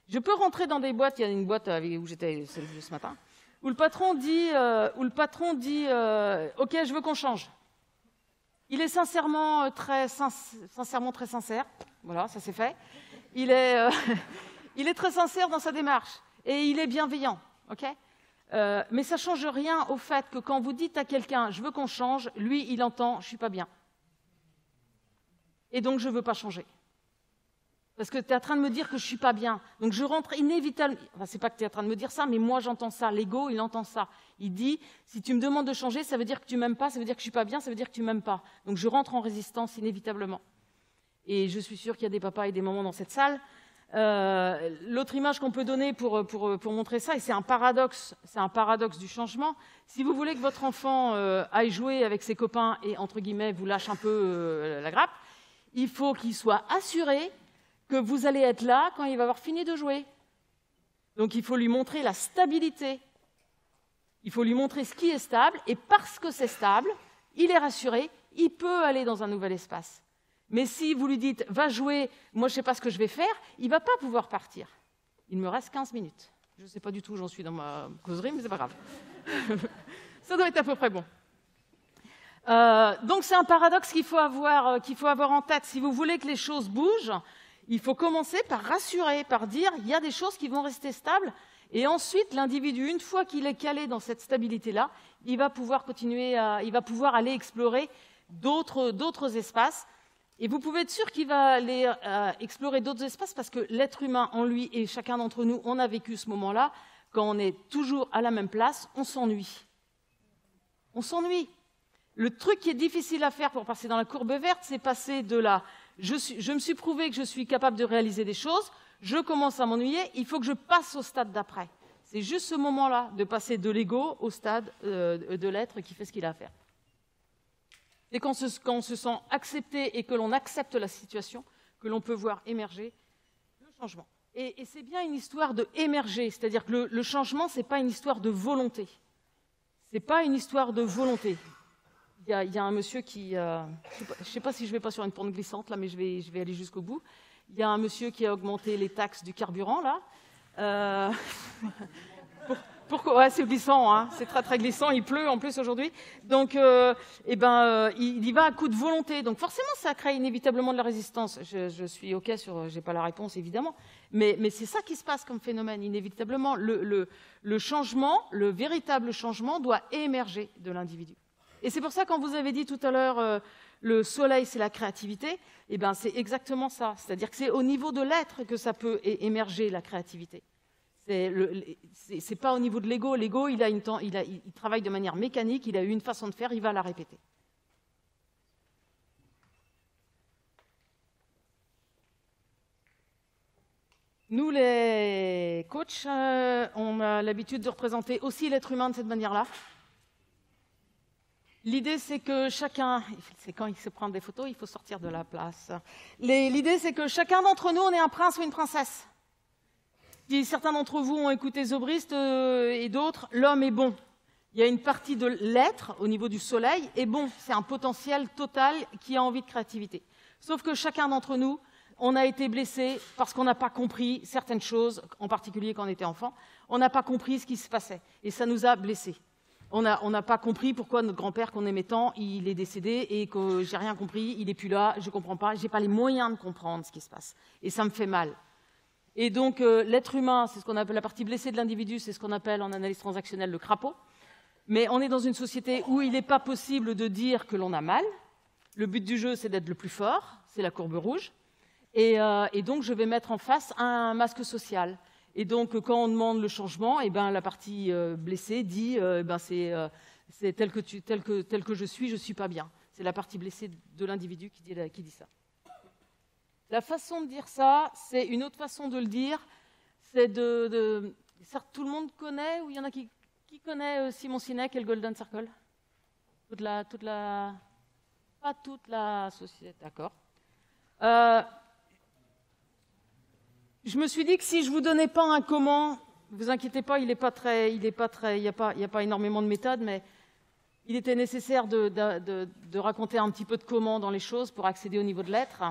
Je peux rentrer dans des boîtes, il y a une boîte où j'étais ce matin, où le patron dit « Ok, je veux qu'on change ». Il est sincèrement très sincère, voilà, ça c'est fait. Il est très sincère dans sa démarche et il est bienveillant, ok ? Mais ça ne change rien au fait que quand vous dites à quelqu'un « je veux qu'on change », lui, il entend « je ne suis pas bien ». Et donc, je ne veux pas changer. Parce que tu es en train de me dire que je ne suis pas bien. Donc, je rentre inévitablement... Enfin, ce n'est pas que tu es en train de me dire ça, mais moi, j'entends ça. L'ego, il entend ça. Il dit « si tu me demandes de changer, ça veut dire que tu ne m'aimes pas, ça veut dire que je ne suis pas bien, ça veut dire que tu ne m'aimes pas ». Donc, je rentre en résistance inévitablement. Et je suis sûre qu'il y a des papas et des mamans dans cette salle. L'autre image qu'on peut donner pour montrer ça, et c'est un paradoxe du changement, si vous voulez que votre enfant aille jouer avec ses copains et, entre guillemets, vous lâche un peu la grappe, il faut qu'il soit assuré que vous allez être là quand il va avoir fini de jouer. Donc il faut lui montrer la stabilité, il faut lui montrer ce qui est stable, et parce que c'est stable, il est rassuré, il peut aller dans un nouvel espace. Mais si vous lui dites « va jouer, moi je ne sais pas ce que je vais faire », il ne va pas pouvoir partir. Il me reste 15 minutes. Je ne sais pas du tout où j'en suis dans ma causerie, mais ce n'est pas grave. Ça doit être à peu près bon. Donc c'est un paradoxe qu'il faut avoir en tête. Si vous voulez que les choses bougent, il faut commencer par rassurer, par dire il y a des choses qui vont rester stables. Et ensuite, l'individu, une fois qu'il est calé dans cette stabilité-là, il va pouvoir aller explorer d'autres espaces. Et vous pouvez être sûr qu'il va aller explorer d'autres espaces parce que l'être humain en lui et chacun d'entre nous, on a vécu ce moment-là. Quand on est toujours à la même place, on s'ennuie. On s'ennuie. Le truc qui est difficile à faire pour passer dans la courbe verte, c'est passer de là. Je me suis prouvé que je suis capable de réaliser des choses, je commence à m'ennuyer, il faut que je passe au stade d'après. C'est juste ce moment-là, de passer de l'ego au stade de l'être qui fait ce qu'il a à faire. C'est quand on se sent accepté et que l'on accepte la situation, que l'on peut voir émerger le changement. Et c'est bien une histoire de émerger, c'est-à-dire que le changement, ce n'est pas une histoire de volonté. Ce n'est pas une histoire de volonté. Il y a un monsieur qui... je ne sais pas si je ne vais pas sur une pente glissante, là, mais je vais aller jusqu'au bout. Il y a un monsieur qui a augmenté les taxes du carburant, là. Pourquoi? Ouais, c'est glissant, hein. C'est très très glissant, il pleut en plus aujourd'hui. Donc, il y va à coup de volonté. Donc forcément, ça crée inévitablement de la résistance. Je suis OK sur... J'ai pas la réponse, évidemment. Mais c'est ça qui se passe comme phénomène, inévitablement. Le changement, le véritable changement doit émerger de l'individu. Et c'est pour ça, quand vous avez dit tout à l'heure, le soleil, c'est la créativité, eh ben, c'est exactement ça. C'est-à-dire que c'est au niveau de l'être que ça peut émerger, la créativité. C'est pas au niveau de l'ego. L'ego, il travaille de manière mécanique, il a eu une façon de faire, il va la répéter. Nous, les coachs, on a l'habitude de représenter aussi l'être humain de cette manière-là. L'idée, c'est que chacun... C'est quand il se prend des photos, il faut sortir de la place. L'idée, c'est que chacun d'entre nous, on est un prince ou une princesse. Si certains d'entre vous ont écouté Zobrist et d'autres, l'homme est bon. Il y a une partie de l'être, au niveau du soleil, est bon. C'est un potentiel total qui a envie de créativité. Sauf que chacun d'entre nous, on a été blessé parce qu'on n'a pas compris certaines choses, en particulier quand on était enfant. On n'a pas compris ce qui se passait. Et ça nous a blessés. On n'a pas compris pourquoi notre grand-père qu'on aimait tant, il est décédé et que j'ai rien compris, il n'est plus là, je ne comprends pas, je n'ai pas les moyens de comprendre ce qui se passe. Et ça me fait mal. Et donc, l'être humain, c'est ce qu'on appelle la partie blessée de l'individu, c'est ce qu'on appelle en analyse transactionnelle le crapaud. Mais on est dans une société où il n'est pas possible de dire que l'on a mal. Le but du jeu, c'est d'être le plus fort, c'est la courbe rouge. Et donc, je vais mettre en face un masque social. Et donc, quand on demande le changement, eh ben, la partie blessée dit c'est tel que je suis pas bien. C'est la partie blessée de l'individu qui dit ça. La façon de dire ça, c'est une autre façon de le dire, c'est certes, tout le monde connaît, ou il y en a qui connaît Simon Sinek et le Golden Circle? Pas toute la société, d'accord. Je me suis dit que si je vous donnais pas un comment, vous inquiétez pas, il n'y a pas énormément de méthodes, mais il était nécessaire de raconter un petit peu de comment dans les choses pour accéder au niveau de l'être.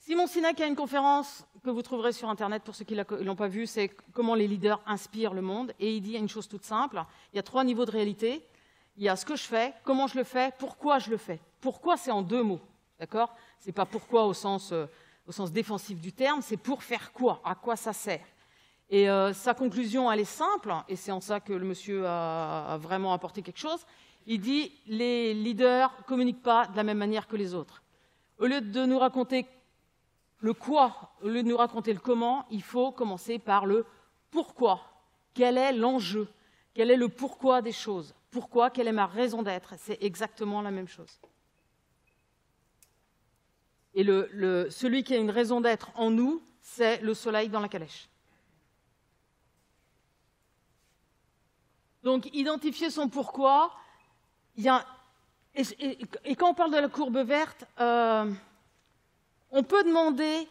Simon Sinek a une conférence que vous trouverez sur Internet pour ceux qui ne l'ont pas vue, c'est comment les leaders inspirent le monde. Et il dit une chose toute simple, il y a 3 niveaux de réalité. Il y a ce que je fais, comment je le fais, pourquoi je le fais. Pourquoi, c'est en 2 mots, d'accord? C'est pas pourquoi au sens défensif du terme, c'est pour faire quoi, à quoi ça sert. Et sa conclusion, elle est simple, et c'est en ça que le monsieur a vraiment apporté quelque chose. Il dit, les leaders ne communiquent pas de la même manière que les autres. Au lieu de nous raconter le quoi, au lieu de nous raconter le comment, il faut commencer par le pourquoi. Quel est l'enjeu? Quel est le pourquoi des choses? Pourquoi? Quelle est ma raison d'être? C'est exactement la même chose. Et celui qui a une raison d'être en nous, c'est le soleil dans la calèche. Donc, identifier son pourquoi, et quand on parle de la courbe verte, on peut demander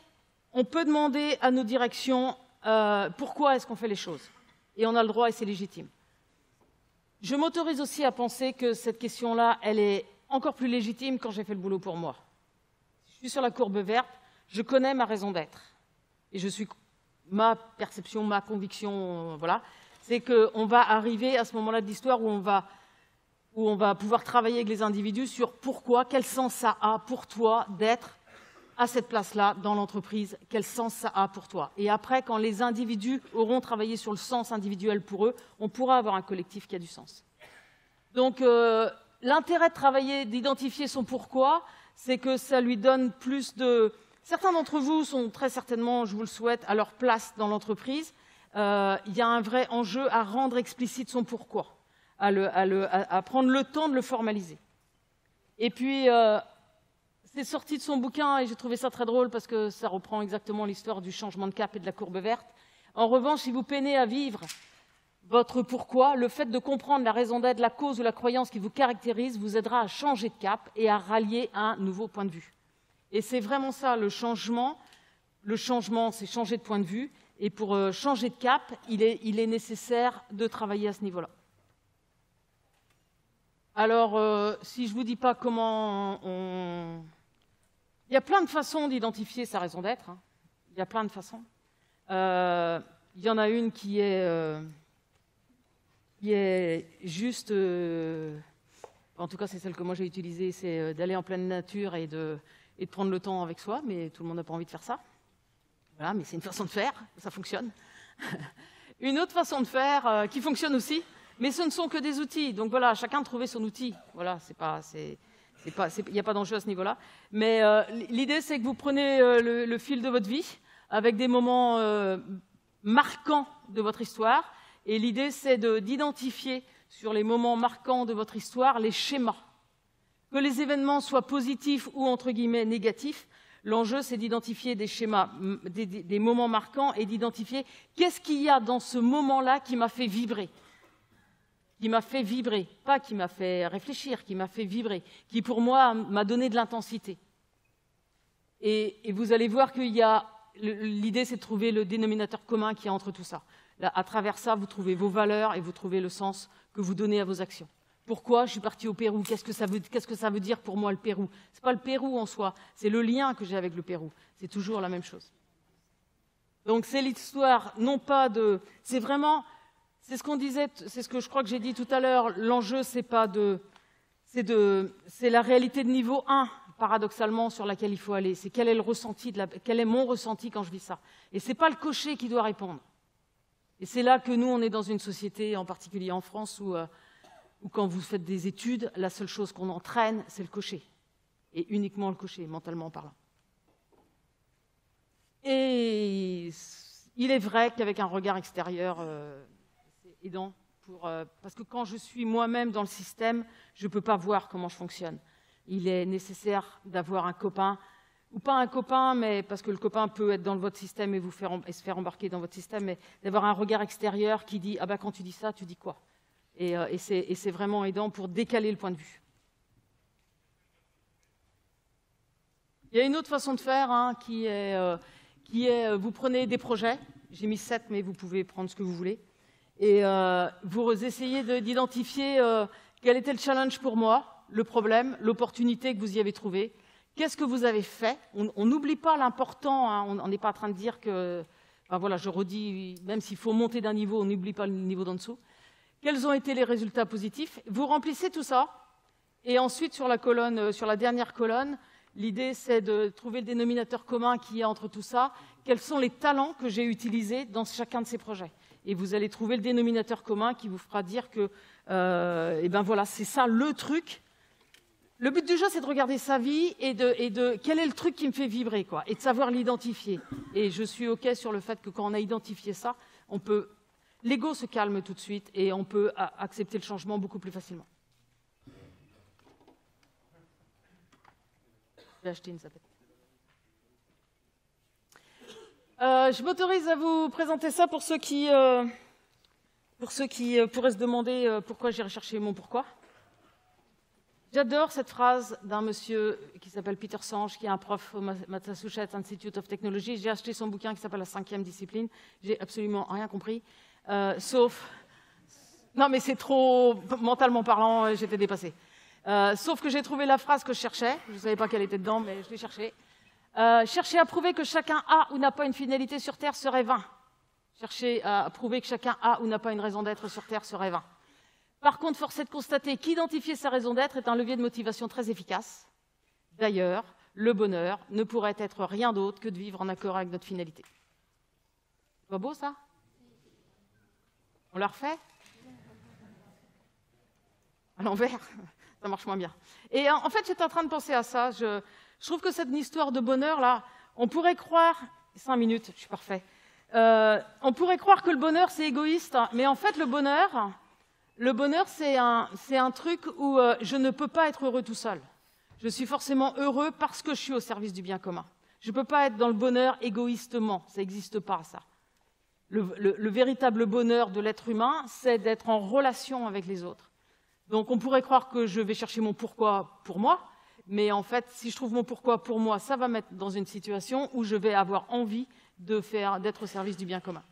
à nos directions pourquoi est-ce qu'on fait les choses. Et on a le droit et c'est légitime. Je m'autorise aussi à penser que cette question-là, elle est encore plus légitime quand j'ai fait le boulot pour moi. Si je suis sur la courbe verte, je connais ma raison d'être. Et ma perception, ma conviction, voilà. C'est qu'on va arriver à ce moment-là de l'histoire où on va pouvoir travailler avec les individus sur pourquoi, quel sens ça a pour toi d'être à cette place-là dans l'entreprise, quel sens ça a pour toi. Et après, quand les individus auront travaillé sur le sens individuel pour eux, on pourra avoir un collectif qui a du sens. Donc, l'intérêt de travailler, d'identifier son pourquoi, c'est que ça lui donne plus de... Certains d'entre vous sont très certainement, je vous le souhaite, à leur place dans l'entreprise. Il y a un vrai enjeu à rendre explicite son pourquoi, à prendre le temps de le formaliser. Et puis, c'est sorti de son bouquin et j'ai trouvé ça très drôle parce que ça reprend exactement l'histoire du changement de cap et de la courbe verte. En revanche, si vous peinez à vivre votre pourquoi, le fait de comprendre la raison d'être, la cause ou la croyance qui vous caractérise vous aidera à changer de cap et à rallier un nouveau point de vue. Et c'est vraiment ça, le changement. Le changement, c'est changer de point de vue. Et pour changer de cap, il est nécessaire de travailler à ce niveau-là. Alors, si je ne vous dis pas comment on... Il y a plein de façons d'identifier sa raison d'être. Hein. Il y a plein de façons. Il y en a une qui est juste... en tout cas, c'est celle que moi j'ai utilisée, c'est d'aller en pleine nature et de prendre le temps avec soi, mais tout le monde n'a pas envie de faire ça. Voilà, mais c'est une façon de faire, ça fonctionne. Une autre façon de faire qui fonctionne aussi, mais ce ne sont que des outils. Donc voilà, chacun trouver son outil. Voilà, il n'y a pas d'enjeu à ce niveau-là. Mais l'idée, c'est que vous prenez le fil de votre vie avec des moments marquants de votre histoire. Et l'idée, c'est d'identifier sur les moments marquants de votre histoire les schémas. Que les événements soient positifs ou, entre guillemets, négatifs, l'enjeu, c'est d'identifier des schémas, des moments marquants et d'identifier qu'est-ce qu'il y a dans ce moment-là qui m'a fait vibrer. Qui m'a fait vibrer, pas qui m'a fait réfléchir, qui m'a fait vibrer, qui, pour moi, m'a donné de l'intensité. Et vous allez voir qu'il y a... L'idée, c'est de trouver le dénominateur commun qu'il y a entre tout ça. Là, à travers ça, vous trouvez vos valeurs et vous trouvez le sens que vous donnez à vos actions. Pourquoi je suis partie au Pérou? Qu'est-ce que ça veut dire pour moi le Pérou? Ce n'est pas le Pérou en soi, c'est le lien que j'ai avec le Pérou. C'est toujours la même chose. Donc c'est l'histoire, non pas de... C'est vraiment... C'est ce qu'on disait, c'est ce que je crois que j'ai dit tout à l'heure. L'enjeu, c'est la réalité de niveau 1, paradoxalement, sur laquelle il faut aller. C'est quel est mon ressenti quand je vis ça. Et ce n'est pas le cocher qui doit répondre. Et c'est là que nous, on est dans une société, en particulier en France, où quand vous faites des études, la seule chose qu'on entraîne, c'est le cocher. Et uniquement le cocher, mentalement parlant. Et il est vrai qu'avec un regard extérieur, c'est aidant. Parce que quand je suis moi-même dans le système, je ne peux pas voir comment je fonctionne. Il est nécessaire d'avoir un copain, ou pas un copain, mais parce que le copain peut être dans votre système et se faire embarquer dans votre système, mais d'avoir un regard extérieur qui dit « Ah ben quand tu dis ça, tu dis quoi ?» Et c'est vraiment aidant pour décaler le point de vue. Il y a une autre façon de faire hein, qui est vous prenez des projets, j'ai mis 7, mais vous pouvez prendre ce que vous voulez, et vous essayez d'identifier quel était le challenge pour moi, le problème, l'opportunité que vous y avez trouvée, qu'est-ce que vous avez fait. On n'oublie pas l'important, hein, on n'est pas en train de dire que, enfin, voilà, je redis, même s'il faut monter d'un niveau, on n'oublie pas le niveau d'en dessous. Quels ont été les résultats positifs? Vous remplissez tout ça, et ensuite sur la dernière colonne, l'idée c'est de trouver le dénominateur commun qu'il y a entre tout ça. Quels sont les talents que j'ai utilisés dans chacun de ces projets? Et vous allez trouver le dénominateur commun qui vous fera dire que, eh ben voilà, c'est ça le truc. Le but du jeu, c'est de regarder sa vie et de quel est le truc qui me fait vibrer, quoi, et de savoir l'identifier. Et je suis OK sur le fait que quand on a identifié ça, l'ego se calme tout de suite et on peut accepter le changement beaucoup plus facilement. J'ai acheté une sapette. Je m'autorise à vous présenter ça pour ceux qui pourraient se demander pourquoi j'ai recherché mon pourquoi. J'adore cette phrase d'un monsieur qui s'appelle Peter Senge, qui est un prof au Massachusetts Institute of Technology. J'ai acheté son bouquin qui s'appelle La 5e discipline. J'ai absolument rien compris, sauf... Non, mais c'est trop... Mentalement parlant, j'étais dépassée. Sauf que j'ai trouvé la phrase que je cherchais. Je ne savais pas qu'elle était dedans, mais je l'ai cherchée. Chercher à prouver que chacun a ou n'a pas une finalité sur Terre serait vain. Chercher à prouver que chacun a ou n'a pas une raison d'être sur Terre serait vain. Par contre, force est de constater qu'identifier sa raison d'être est un levier de motivation très efficace. D'ailleurs, le bonheur ne pourrait être rien d'autre que de vivre en accord avec notre finalité. C'est pas beau, ça? On la refait? À l'envers, ça marche moins bien. Et en fait, j'étais en train de penser à ça. Je trouve que cette histoire de bonheur, là, on pourrait croire... 5 minutes, je suis parfait. On pourrait croire que le bonheur, c'est égoïste, mais en fait, le bonheur, c'est un truc où je ne peux pas être heureux tout seul. Je suis forcément heureux parce que je suis au service du bien commun. Je ne peux pas être dans le bonheur égoïstement, ça n'existe pas, ça. Le véritable bonheur de l'être humain, c'est d'être en relation avec les autres. Donc on pourrait croire que je vais chercher mon pourquoi pour moi, mais en fait, si je trouve mon pourquoi pour moi, ça va me mettre dans une situation où je vais avoir envie d'être au service du bien commun.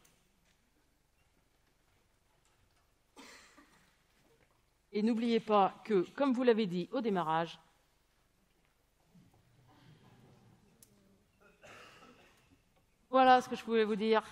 Et n'oubliez pas que, comme vous l'avez dit au démarrage, voilà ce que je pouvais vous dire.